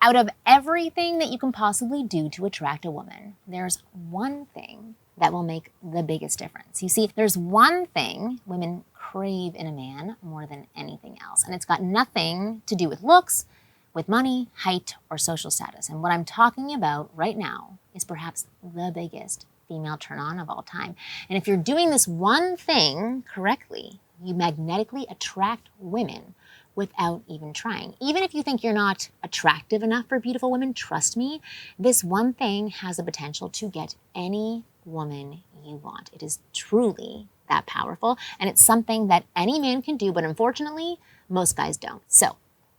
Out of everything that you can possibly do to attract a woman, there's one thing that will make the biggest difference. You see, there's one thing women crave in a man more than anything else, and it's got nothing to do with looks, with money, height, or social status. And what I'm talking about right now is perhaps the biggest female turn-on of all time. And if you're doing this one thing correctly, you magnetically attract women without even trying. Even if you think you're not attractive enough for beautiful women, trust me, this one thing has the potential to get any woman you want. It is truly that powerful, and it's something that any man can do, but unfortunately, most guys don't. So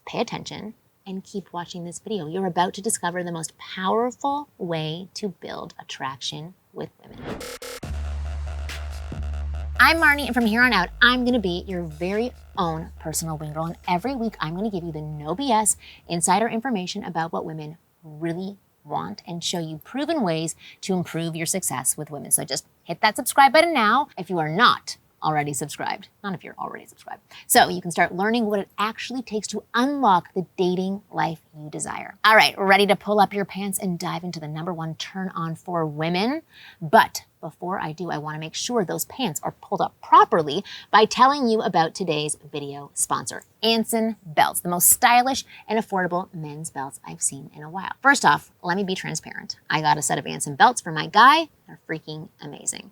pay attention and keep watching this video. You're about to discover the most powerful way to build attraction with women. I'm Marni, and from here on out, I'm gonna be your very own personal wing girl. And every week, I'm gonna give you the no BS insider information about what women really want and show you proven ways to improve your success with women. So just hit that subscribe button now if you are not already subscribed. Not if you're already subscribed. So you can start learning what it actually takes to unlock the dating life you desire. All right, ready to pull up your pants and dive into the #1 turn on for women? But before I do, I want to make sure those pants are pulled up properly by telling you about today's video sponsor, Anson Belts, the most stylish and affordable men's belts I've seen in a while. First off, let me be transparent. I got a set of Anson belts for my guy. They're freaking amazing.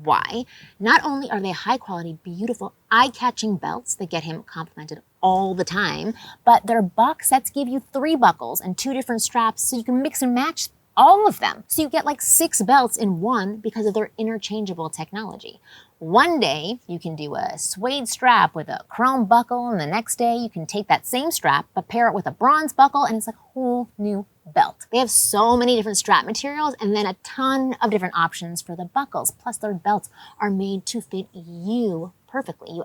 Why? Not only are they high quality, beautiful, eye-catching belts that get him complimented all the time, but their box sets give you 3 buckles and 2 different straps so you can mix and match all of them. So you get like 6 belts in one because of their interchangeable technology. One day you can do a suede strap with a chrome buckle, and the next day you can take that same strap but pair it with a bronze buckle, and it's like a whole new belt. They have so many different strap materials and then a ton of different options for the buckles. Plus their belts are made to fit you perfectly.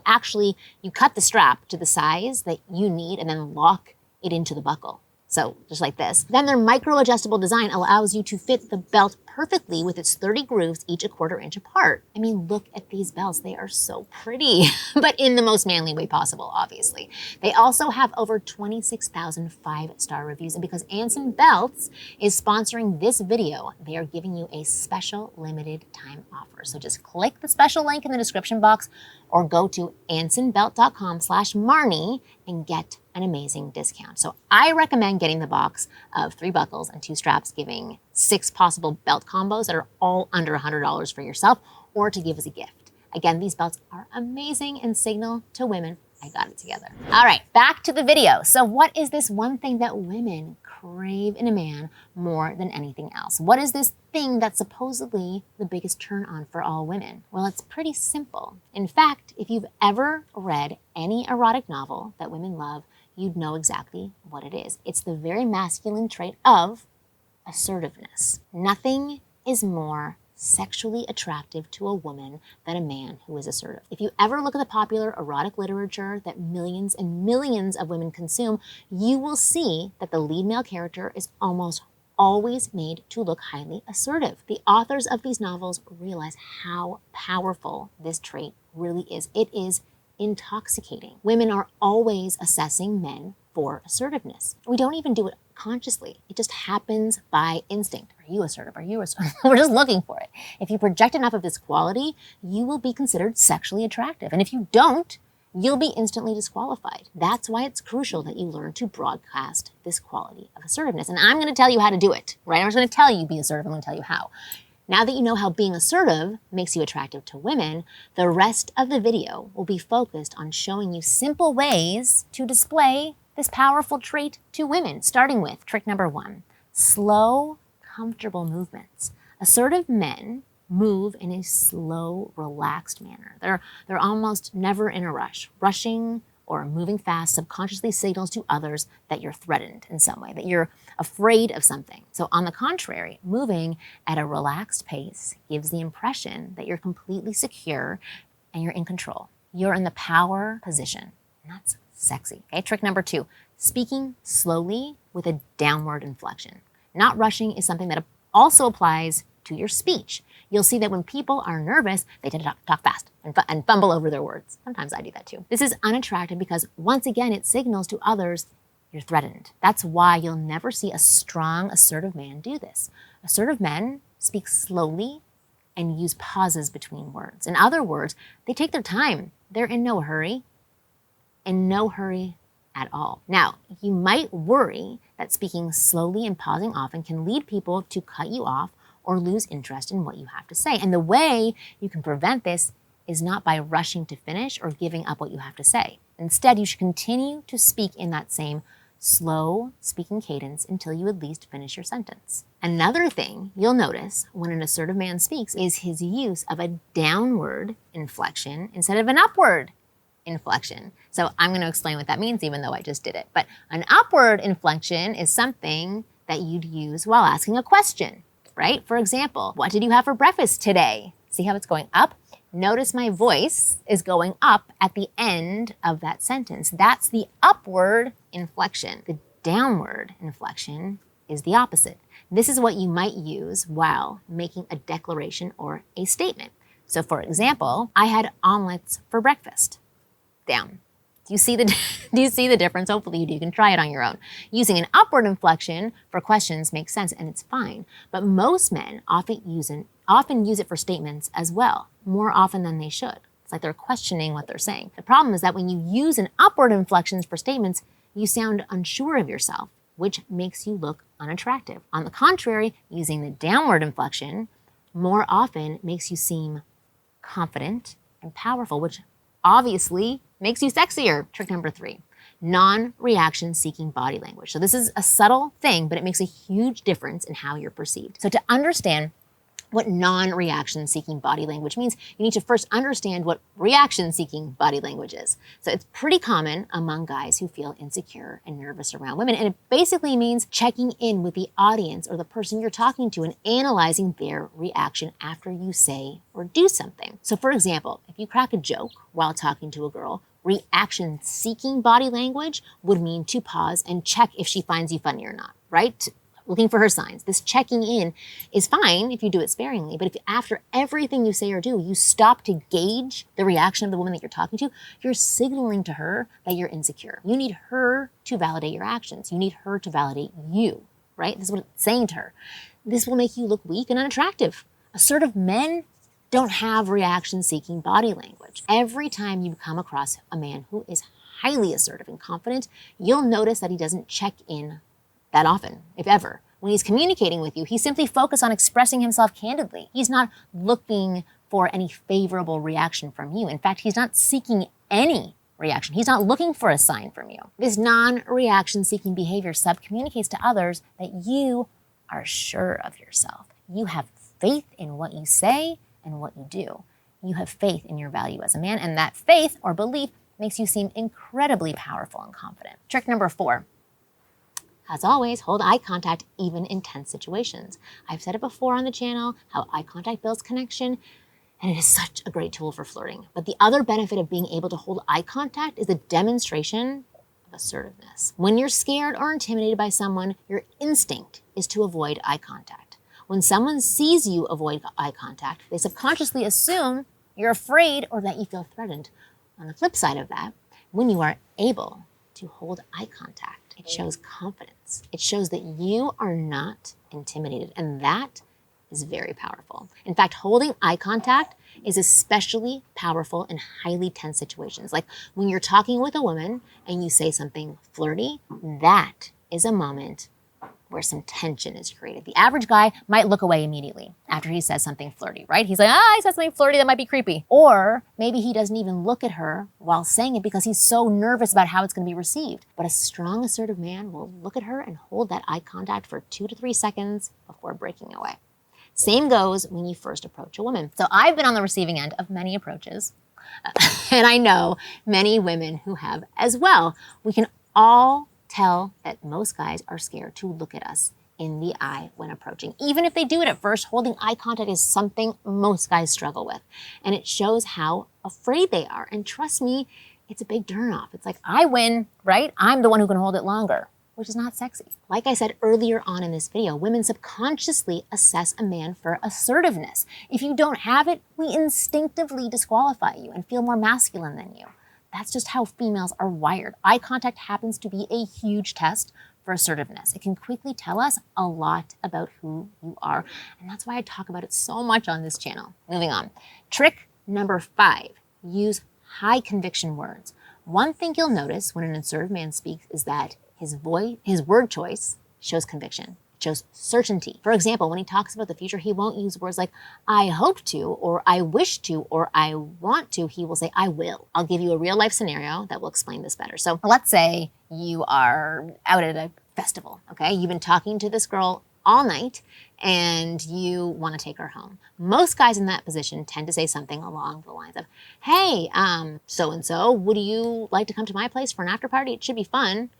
You cut the strap to the size that you need and then lock it into the buckle. So just like this. Then their micro-adjustable design allows you to fit the belt perfectly with its 30 grooves, each 1/4 inch apart. I mean, look at these belts. They are so pretty, but in the most manly way possible, obviously. They also have over 26,000 5-star reviews. And because Anson Belts is sponsoring this video, they are giving you a special limited time offer. So just click the special link in the description box or go to ansonbelt.com/Marni and get an amazing discount. So I recommend getting the box of 3 buckles and 2 straps, giving 6 possible belt combos that are all under $100 for yourself or to give as a gift. Again, these belts are amazing and signal to women, I got it together. All right, back to the video. So what is this one thing that women crave in a man more than anything else? What is this thing that's supposedly the biggest turn on for all women? Well, it's pretty simple. In fact, if you've ever read any erotic novel that women love, you'd know exactly what it is. It's the very masculine trait of assertiveness. Nothing is more sexually attractive to a woman than a man who is assertive. If you ever look at the popular erotic literature that millions and millions of women consume, you will see that the lead male character is almost always made to look highly assertive. The authors of these novels realize how powerful this trait really is. It is intoxicating. Women are always assessing men for assertiveness. We don't even do it consciously. It just happens by instinct. Are you assertive? Are you assertive? We're just looking for it. If you project enough of this quality, you will be considered sexually attractive. And if you don't, you'll be instantly disqualified. That's why it's crucial that you learn to broadcast this quality of assertiveness. And I'm going to tell you how to do it, right? I'm just going to tell you be assertive. I'm going to tell you how. Now that you know how being assertive makes you attractive to women, the rest of the video will be focused on showing you simple ways to display this powerful trait to women, starting with trick number 1, slow, comfortable movements. Assertive men move in a slow, relaxed manner. They're almost never in a rush. Rushing or moving fast subconsciously signals to others that you're threatened in some way, that you're afraid of something. So on the contrary, moving at a relaxed pace gives the impression that you're completely secure and you're in control. You're in the power position, and that's sexy. Okay, trick number 2, speaking slowly with a downward inflection. Not rushing is something that also applies to your speech. You'll see that when people are nervous, they tend to talk fast and fumble over their words. Sometimes I do that too. This is unattractive because, once again, it signals to others you're threatened. That's why you'll never see a strong, assertive man do this. Assertive men speak slowly and use pauses between words. In other words, they take their time. They're in no hurry at all. Now, you might worry that speaking slowly and pausing often can lead people to cut you off or lose interest in what you have to say. And the way you can prevent this is not by rushing to finish or giving up what you have to say. Instead, you should continue to speak in that same slow speaking cadence until you at least finish your sentence. Another thing you'll notice when an assertive man speaks is his use of a downward inflection instead of an upward inflection. So I'm going to explain what that means, even though I just did it. But an upward inflection is something that you'd use while asking a question, right? For example, what did you have for breakfast today? See how it's going up? Notice my voice is going up at the end of that sentence. That's the upward inflection. The downward inflection is the opposite. This is what you might use while making a declaration or a statement. So for example, I had omelets for breakfast. Down. Do you see the difference? Hopefully you do. You can try it on your own. Using an upward inflection for questions makes sense and it's fine. But most men often use it for statements as well, more often than they should. It's like they're questioning what they're saying. The problem is that when you use an upward inflection for statements, you sound unsure of yourself, which makes you look unattractive. On the contrary, using the downward inflection more often makes you seem confident and powerful, which obviously makes you sexier. Trick number 3, non-reaction seeking body language. So this is a subtle thing, but it makes a huge difference in how you're perceived. So to understand what non-reaction seeking body language means, you need to first understand what reaction seeking body language is. So it's pretty common among guys who feel insecure and nervous around women. And it basically means checking in with the audience or the person you're talking to and analyzing their reaction after you say or do something. So for example, if you crack a joke while talking to a girl, reaction seeking body language would mean to pause and check if she finds you funny or not, right? Looking for her signs. This checking in is fine if you do it sparingly, but if after everything you say or do, you stop to gauge the reaction of the woman that you're talking to, you're signaling to her that you're insecure. You need her to validate your actions. You need her to validate you, right? This is what it's saying to her. This will make you look weak and unattractive. Assertive men don't have reaction-seeking body language. Every time you come across a man who is highly assertive and confident, you'll notice that he doesn't check in that often, if ever. When he's communicating with you, he's simply focused on expressing himself candidly. He's not looking for any favorable reaction from you. In fact, he's not seeking any reaction. He's not looking for a sign from you. This non-reaction seeking behavior sub-communicates to others that you are sure of yourself. You have faith in what you say and what you do. You have faith in your value as a man, and that faith or belief makes you seem incredibly powerful and confident. Trick number 4. As always, hold eye contact even in tense situations. I've said it before on the channel, how eye contact builds connection, and it is such a great tool for flirting. But the other benefit of being able to hold eye contact is the demonstration of assertiveness. When you're scared or intimidated by someone, your instinct is to avoid eye contact. When someone sees you avoid eye contact, they subconsciously assume you're afraid or that you feel threatened. On the flip side of that, when you are able to hold eye contact, it shows confidence. It shows that you are not intimidated, and that is very powerful. In fact, holding eye contact is especially powerful in highly tense situations. Like when you're talking with a woman and you say something flirty, that is a moment where some tension is created. The average guy might look away immediately after he says something flirty, right? He's like, he said something flirty that might be creepy. Or maybe he doesn't even look at her while saying it because he's so nervous about how it's gonna be received. But a strong, assertive man will look at her and hold that eye contact for 2 to 3 seconds before breaking away. Same goes when you first approach a woman. So I've been on the receiving end of many approaches, and I know many women who have as well. We can all tell that most guys are scared to look at us in the eye when approaching. Even if they do it at first, holding eye contact is something most guys struggle with. And it shows how afraid they are. And trust me, it's a big turnoff. It's like, I win, right? I'm the one who can hold it longer, which is not sexy. Like I said earlier on in this video, women subconsciously assess a man for assertiveness. If you don't have it, we instinctively disqualify you and feel more masculine than you. That's just how females are wired. Eye contact happens to be a huge test for assertiveness. It can quickly tell us a lot about who you are. And that's why I talk about it so much on this channel. Moving on. Trick number 5, use high conviction words. One thing you'll notice when an assertive man speaks is that his word choice shows conviction, shows certainty. For example, when he talks about the future, he won't use words like I hope to, or I wish to, or I want to. He will say, I will. I'll give you a real life scenario that will explain this better. So let's say you are out at a festival, okay? You've been talking to this girl all night and you want to take her home. Most guys in that position tend to say something along the lines of, hey, so-and-so, would you like to come to my place for an after party? It should be fun.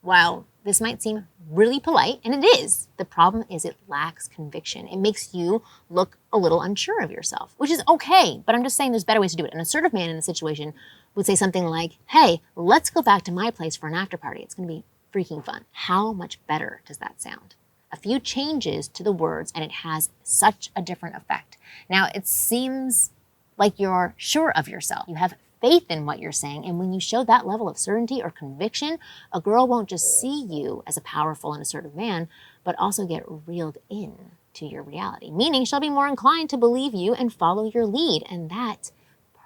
While this might seem really polite, and it is, the problem is it lacks conviction. It makes you look a little unsure of yourself, which is okay, but I'm just saying there's better ways to do it. An assertive man in the situation would say something like, hey, let's go back to my place for an after party. It's going to be freaking fun. How much better does that sound? A few changes to the words and it has such a different effect. Now, it seems like you're sure of yourself. You have faith in what you're saying, and when you show that level of certainty or conviction, a girl won't just see you as a powerful and assertive man, but also get reeled in to your reality, meaning she'll be more inclined to believe you and follow your lead, and that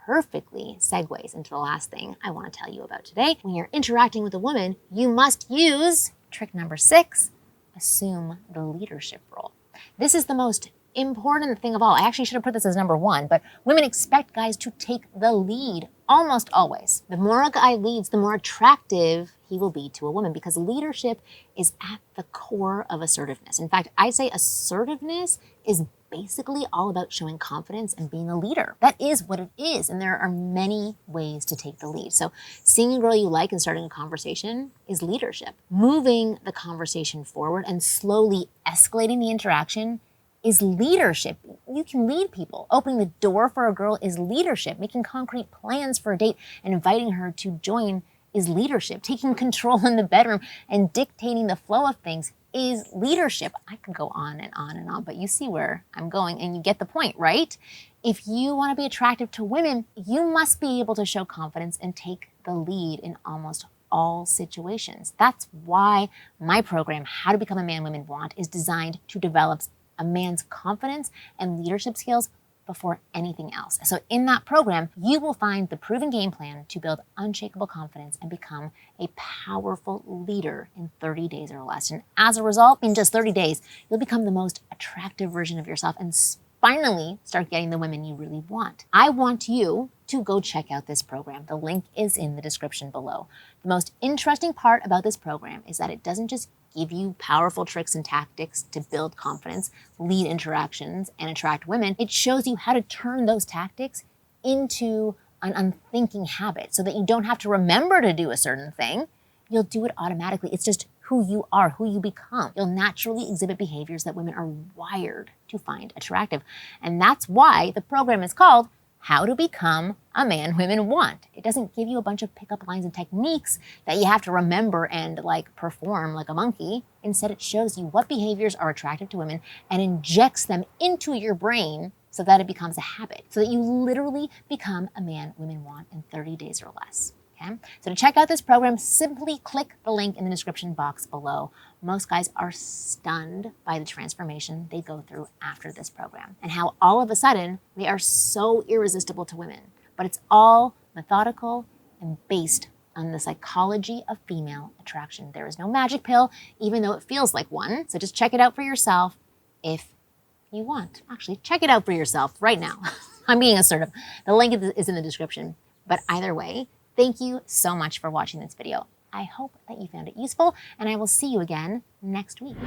perfectly segues into the last thing I want to tell you about today. When you're interacting with a woman, you must use trick number 6, assume the leadership role. This is the most important thing of all. I actually should have put this as number 1, but women expect guys to take the lead almost always. The more a guy leads, the more attractive he will be to a woman because leadership is at the core of assertiveness. In fact, I'd say assertiveness is basically all about showing confidence and being a leader. That is what it is, and there are many ways to take the lead. So seeing a girl you like and starting a conversation is leadership. Moving the conversation forward and slowly escalating the interaction is leadership. You can lead people. Opening the door for a girl is leadership. Making concrete plans for a date and inviting her to join is leadership. Taking control in the bedroom and dictating the flow of things is leadership. I could go on and on and on, but you see where I'm going and you get the point, right? If you want to be attractive to women, you must be able to show confidence and take the lead in almost all situations. That's why my program, How to Become a Man Women Want, is designed to develop a man's confidence and leadership skills before anything else. So in that program, you will find the proven game plan to build unshakable confidence and become a powerful leader in 30 days or less. And as a result, in just 30 days, you'll become the most attractive version of yourself and finally start getting the women you really want. I want you to go check out this program. The link is in the description below. The most interesting part about this program is that it doesn't just give you powerful tricks and tactics to build confidence, lead interactions, and attract women. It shows you how to turn those tactics into an unthinking habit so that you don't have to remember to do a certain thing. You'll do it automatically. It's just who you are, who you become. You'll naturally exhibit behaviors that women are wired to find attractive. And that's why the program is called How to Become a Man Women Want. It doesn't give you a bunch of pickup lines and techniques that you have to remember and perform like a monkey. Instead, it shows you what behaviors are attractive to women and injects them into your brain so that it becomes a habit, so that you literally become a man women want in 30 days or less. Okay? So to check out this program, simply click the link in the description box below. Most guys are stunned by the transformation they go through after this program and how all of a sudden they are so irresistible to women. But it's all methodical and based on the psychology of female attraction. There is no magic pill, even though it feels like one. So just check it out for yourself if you want. Actually, check it out for yourself right now. I'm being assertive. The link is in the description. But either way, thank you so much for watching this video. I hope that you found it useful, and I will see you again next week.